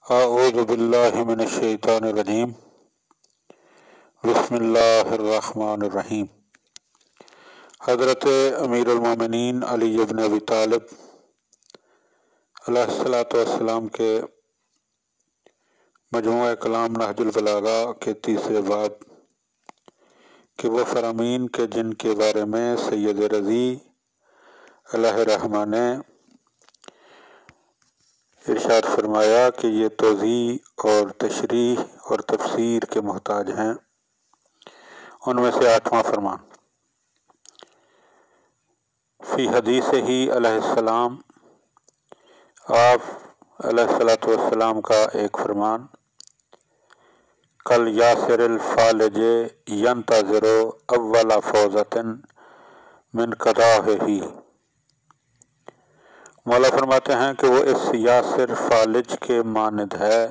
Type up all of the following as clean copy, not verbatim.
اعوذ باللہ من الشیطان الرجیم بسم اللہ الرحمن الرحیم۔ حضرت امیر المومنین علی بن ابی طالب علیہ الصلوۃ والسلام کے مجموعہ کلام نہج البلاغہ کے تیسرے باب کہ وہ فرامین کے جن کے بارے میں سید رضی علیہ رحمہ نے ارشاد فرمایا کہ یہ توضیح اور تشریح اور تفسیر کے محتاج ہیں، ان میں سے 8واں فرمان فی حدیث ہی علیہ السلام، آپ علیہ السلام کا ایک فرمان، کل یاسر الفالج ینتظر اول فوزۃ من قضائہ، مولا فرماتے ہیں کہ وہ اس یاسر فالج کے مانند ہے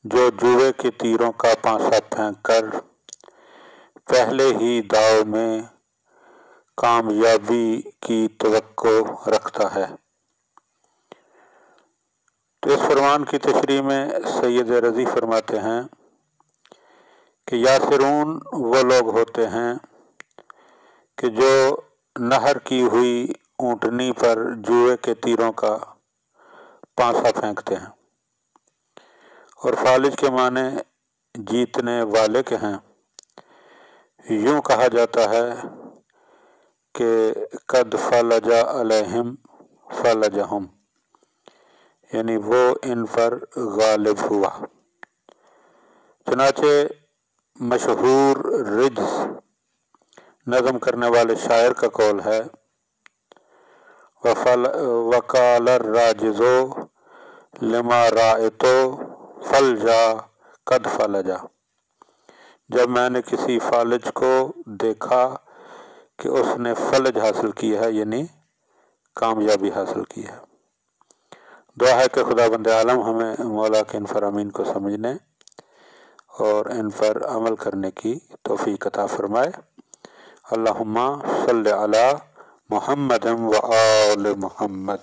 جو جوئے کے تیروں کا پانسا پھینک کر پہلے ہی داؤ میں کامیابی کی توقع رکھتا ہے۔ تو اس فرمان کی تشریح میں سید رضی فرماتے ہیں کہ یاسرون وہ لوگ ہوتے ہیں کہ جو نہر کی ہوئی اونٹنی پر جوئے کے تیروں کا پانسا پھینکتے ہیں، اور فالج کے معنی جیتنے والے کے ہیں۔ یوں کہا جاتا ہے کہ قد فلج علیہم فلجہم، یعنی وہ ان پر غالب ہوا۔ چنانچہ مشہور رجز نظم کرنے والے شاعر کا قول ہے، وقال الراجز لما رأیت فلجا قد فلجا، جب میں نے کسی فالج کو دیکھا کہ اس نے فلج حاصل کی ہے، یعنی کامیابی حاصل کی ہے۔ دعا ہے کہ خدا بند عالم ہمیں مولا کے ان فرامین کو سمجھنے اور ان پر عمل کرنے کی توفیق عطا فرمائے۔ اللہم صلی علی محمد و آل محمد۔